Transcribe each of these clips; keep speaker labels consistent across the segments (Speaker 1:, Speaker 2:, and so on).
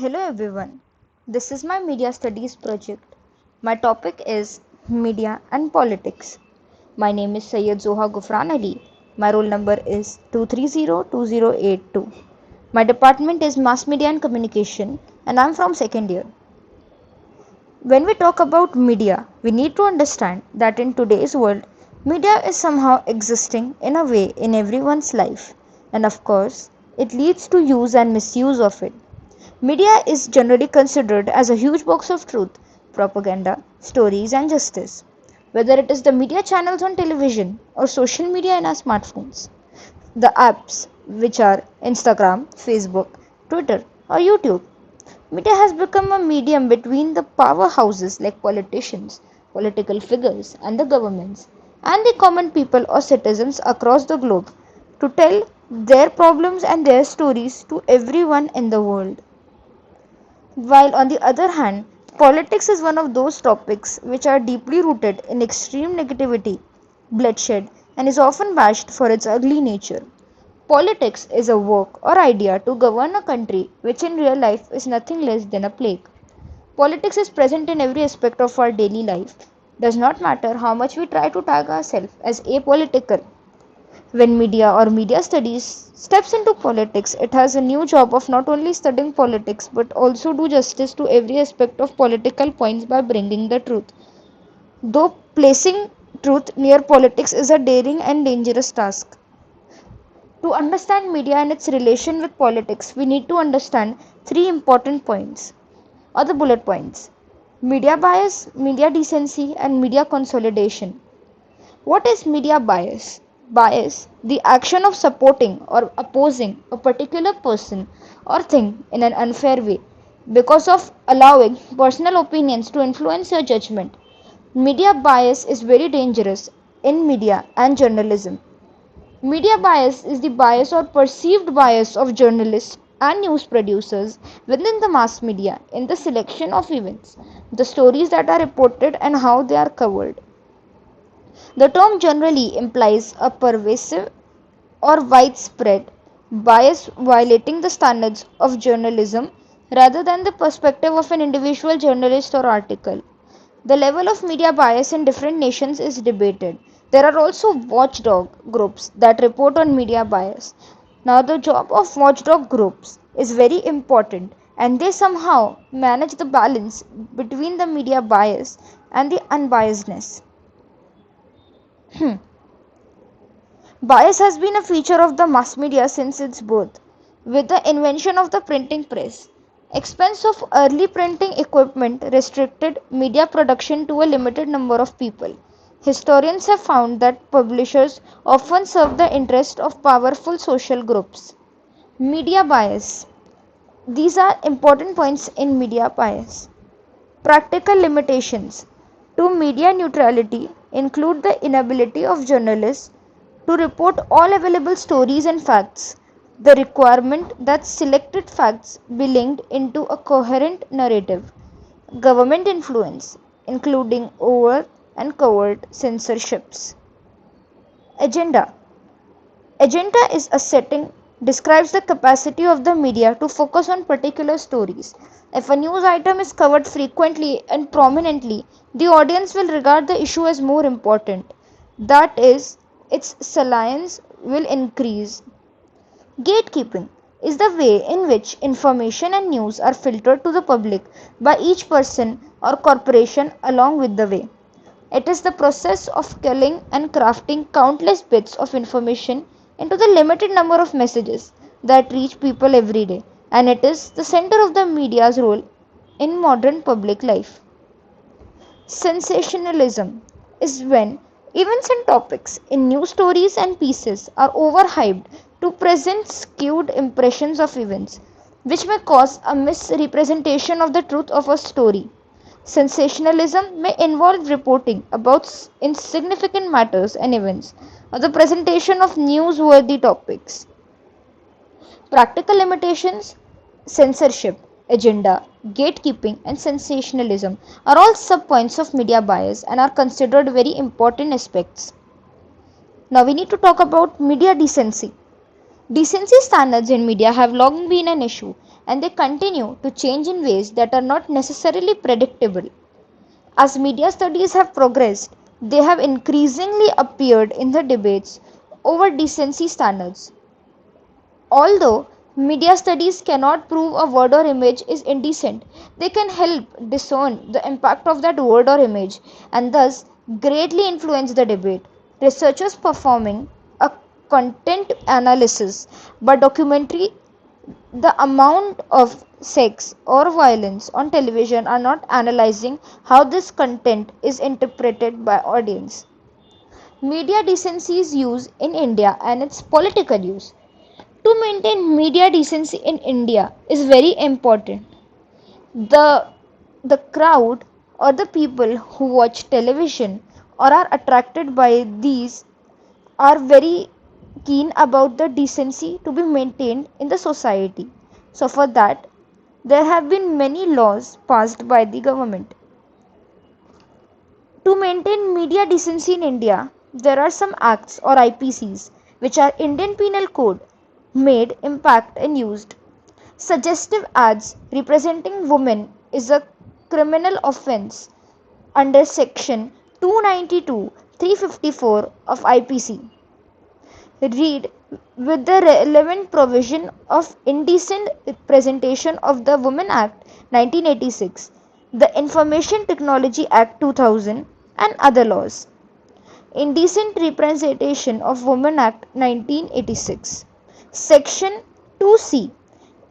Speaker 1: Hello everyone, this is my media studies project. My topic is media and politics. My name is Sayyid Zoha Gufran Ali. My roll number is 2302082. My department is Mass Media and Communication and I'm from second year. When we talk about media, we need to understand that in today's world, media is somehow existing in a way in everyone's life, and of course, it leads to use and misuse of it. Media is generally considered as a huge box of truth, propaganda, stories, and justice. Whether it is the media channels on television or social media in our smartphones, the apps which are Instagram, Facebook, Twitter, or YouTube. Media has become a medium between the powerhouses like politicians, political figures, and the governments, and the common people or citizens across the globe to tell their problems and their stories to everyone in the world. While on the other hand, politics is one of those topics which are deeply rooted in extreme negativity, bloodshed, and is often bashed for its ugly nature. Politics is a work or idea to govern a country which in real life is nothing less than a plague. Politics is present in every aspect of our daily life. Does not matter how much we try to tag ourselves as apolitical. When media or media studies steps into politics, it has a new job of not only studying politics but also do justice to every aspect of political points by bringing the truth. Though placing truth near politics is a daring and dangerous task. To understand media and its relation with politics, we need to understand three important points or the bullet points: media bias, media decency, and media consolidation. What is media bias? Bias, the action of supporting or opposing a particular person or thing in an unfair way because of allowing personal opinions to influence your judgment. Media bias is very dangerous in media and journalism. Media bias is the bias or perceived bias of journalists and news producers within the mass media in the selection of events, the stories that are reported, and how they are covered. The term generally implies a pervasive or widespread bias violating the standards of journalism rather than the perspective of an individual journalist or article. The level of media bias in different nations is debated. There are also watchdog groups that report on media bias. Now, the job of watchdog groups is very important and they somehow manage the balance between the media bias and the unbiasedness. Bias has been a feature of the mass media since its birth. With the invention of the printing press, expense of early printing equipment restricted media production to a limited number of people. Historians have found that publishers often serve the interest of powerful social groups. Media bias. These are important points in media bias. Practical limitations to media neutrality include the inability of journalists to report all available stories and facts, the requirement that selected facts be linked into a coherent narrative, government influence, including overt and covert censorships. Agenda. Agenda is a setting describes the capacity of the media to focus on particular stories. If a news item is covered frequently and prominently, the audience will regard the issue as more important. That is, its salience will increase. Gatekeeping is the way in which information and news are filtered to the public by each person or corporation along with the way. It is the process of culling and crafting countless bits of information into the limited number of messages that reach people every day, and it is the center of the media's role in modern public life. Sensationalism is when events and topics in news stories and pieces are overhyped to present skewed impressions of events, which may cause a misrepresentation of the truth of a story. Sensationalism may involve reporting about insignificant matters and events, or the presentation of newsworthy topics. Practical limitations, censorship, agenda, gatekeeping, and sensationalism are all subpoints of media bias and are considered very important aspects. Now we need to talk about media decency. Decency standards in media have long been an issue. and they continue to change in ways that are not necessarily predictable. As media studies have progressed, they have increasingly appeared in the debates over decency standards. Although media studies cannot prove a word or image is indecent, they can help discern the impact of that word or image and thus greatly influence the debate. Researchers performing a content analysis by documentary the amount of sex or violence on television are not analyzing how this content is interpreted by audience. Media decency is used in India and its political use. To maintain media decency in India is very important. The the crowd or the people who watch television or are attracted by these are very keen about the decency to be maintained in the society. So for that there have been many laws passed by the government. To maintain media decency in India, there are some acts or IPCs which are Indian Penal Code made, impact and used. Suggestive ads representing women is a criminal offence under section 292 354 of IPC. Read with the relevant provision of Indecent Representation of the Women Act 1986, the Information Technology Act 2000 and other laws. Indecent Representation of Women Act 1986. Section 2C.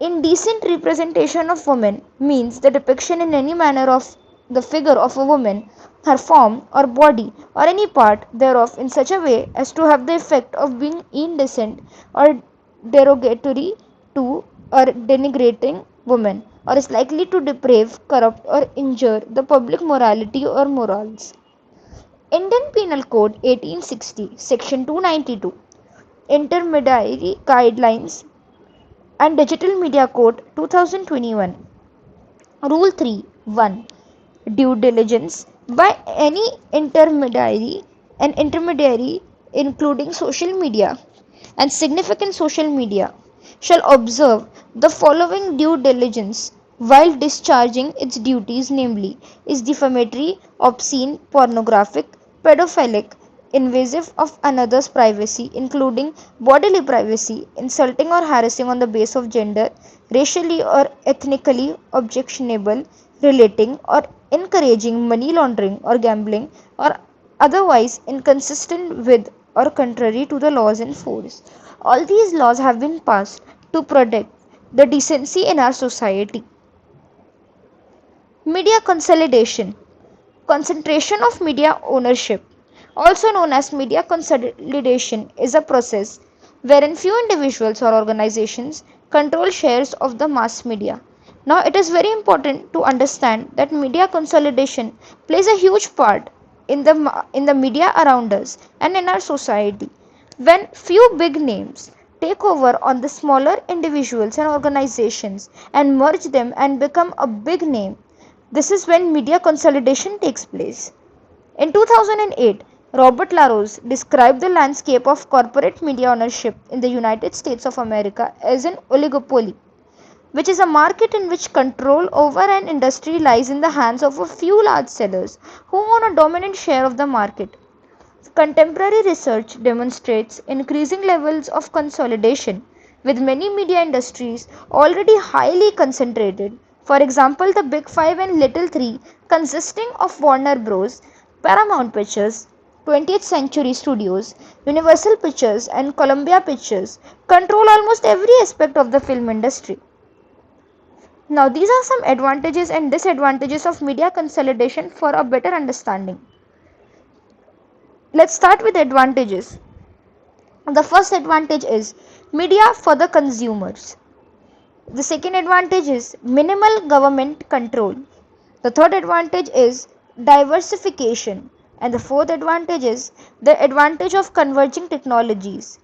Speaker 1: Indecent representation of women means the depiction in any manner of the figure of a woman, her form or body, or any part thereof in such a way as to have the effect of being indecent or derogatory to or denigrating women, or is likely to deprave, corrupt, or injure the public morality or morals. Indian Penal Code 1860, Section 292, Intermediary Guidelines and Digital Media Code 2021. Rule 3 1. Due diligence by any intermediary including social media and significant social media shall observe the following due diligence while discharging its duties, namely, is defamatory, obscene, pornographic, pedophilic, invasive of another's privacy, including bodily privacy, insulting or harassing on the basis of gender, racially or ethnically objectionable, relating or encouraging money laundering or gambling, or otherwise inconsistent with or contrary to the laws in force. All these laws have been passed to protect the decency in our society. Media consolidation. Concentration of media ownership, also known as media consolidation, is a process wherein few individuals or organizations control shares of the mass media. Now, it is very important to understand that media consolidation plays a huge part in the media around us and in our society. When few big names take over on the smaller individuals and organizations and merge them and become a big name, this is when media consolidation takes place. In 2008, Robert LaRose described the landscape of corporate media ownership in the United States of America as an oligopoly, which is a market in which control over an industry lies in the hands of a few large sellers who own a dominant share of the market. Contemporary research demonstrates increasing levels of consolidation, with many media industries already highly concentrated. For example, the Big Five and Little Three, consisting of Warner Bros., Paramount Pictures, 20th Century Studios, Universal Pictures, and Columbia Pictures, control almost every aspect of the film industry. Now, these are some advantages and disadvantages of media consolidation for a better understanding. Let's start with advantages. The first advantage is media for the consumers. The second advantage is minimal government control. The third advantage is diversification. And the fourth advantage is the advantage of converging technologies.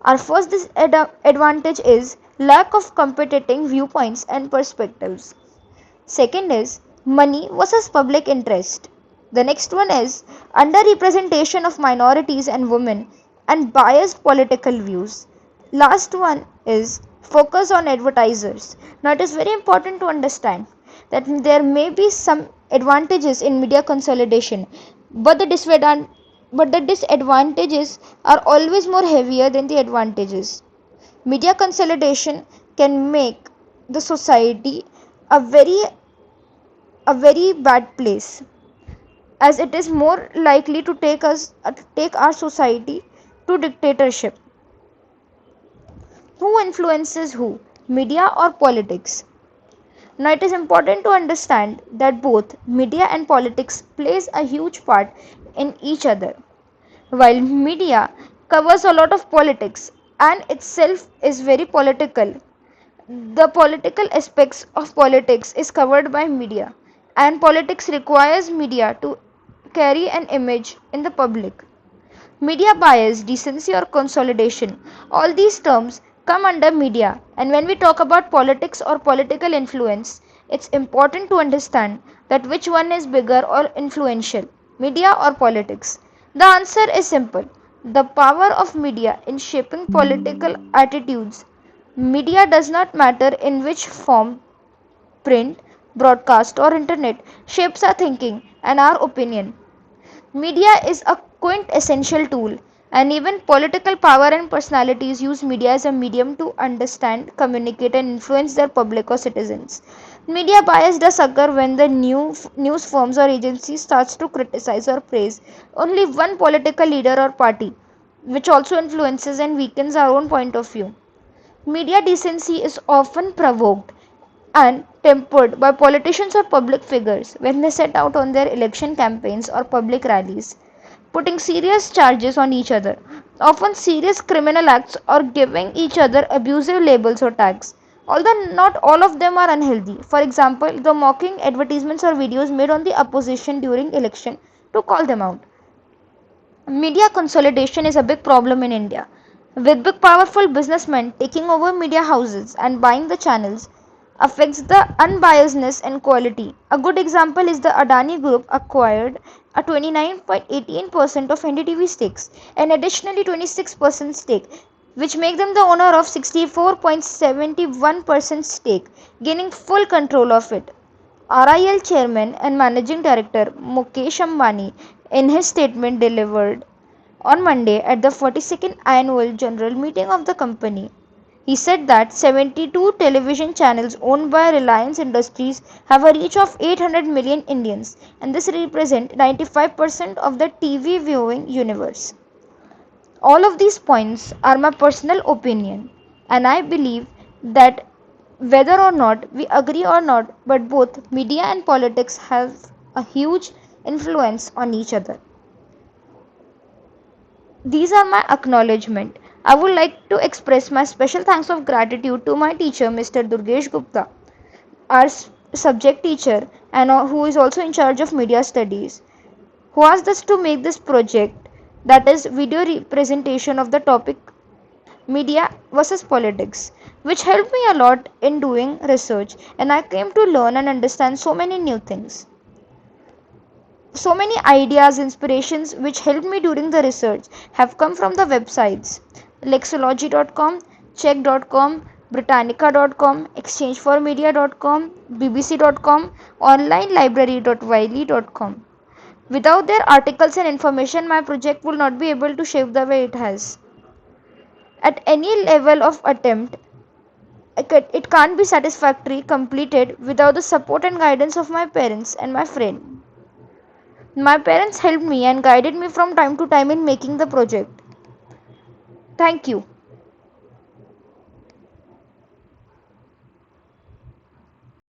Speaker 1: Our first advantage is lack of competing viewpoints and perspectives. Second is money versus public interest. The next one is underrepresentation of minorities and women and biased political views. Last one is focus on advertisers. Now, it is very important to understand that there may be some advantages in media consolidation, but the disadvantages are always more heavier than the advantages. Media consolidation can make the society a very bad place, as it is more likely to take our society to dictatorship. Who influences who, media or politics? Now, it is important to understand that both media and politics plays a huge part in each other. While media covers a lot of politics and itself is very political, the political aspects of politics is covered by media, and politics requires media to carry an image in the public. Media bias, decency, or consolidation, all these terms come under media. And when we talk about politics or political influence, it's important to understand that which one is bigger or influential, media or politics. The answer is simple: the power of media in shaping political attitudes. Media does not matter in which form, print, broadcast, or internet, shapes our thinking and our opinion. Media is a quintessential tool, and even political power and personalities use media as a medium to understand, communicate, and influence their public or citizens. Media bias does occur when the news firms or agencies starts to criticize or praise only one political leader or party, which also influences and weakens our own point of view. Media decency is often provoked and tempered by politicians or public figures when they set out on their election campaigns or public rallies, putting serious charges on each other, often serious criminal acts, or giving each other abusive labels or tags. Although not all of them are unhealthy. For example, the mocking advertisements or videos made on the opposition during election to call them out. Media consolidation is a big problem in India, with big powerful businessmen taking over media houses and buying the channels affects the unbiasedness and quality. A good example is the Adani Group acquired a 29.18% of NDTV stakes and additionally 26% stake, which make them the owner of 64.71% stake, gaining full control of it. RIL Chairman and Managing Director Mukesh Ambani, in his statement delivered on Monday at the 42nd annual general meeting of the company, he said that 72 television channels owned by Reliance Industries have a reach of 800 million Indians, and this represents 95% of the TV viewing universe. All of these points are my personal opinion, and I believe that whether or not we agree or not, but both media and politics have a huge influence on each other. These are my acknowledgement. I would like to express my special thanks of gratitude to my teacher, Mr. Durgesh Gupta, our subject teacher, and who is also in charge of media studies, who asked us to make this project, that is video representation of the topic media versus politics, which helped me a lot in doing research, and I came to learn and understand so many new things. So many ideas, inspirations which helped me during the research have come from the websites lexology.com, check.com, britannica.com, exchangeformedia.com, bbc.com, onlinelibrary.wiley.com. Without their articles and information, my project will not be able to shape the way it has. At any level of attempt, it can't be satisfactory completed without the support and guidance of my parents and my friend. My parents helped me and guided me from time to time in making the project. Thank you.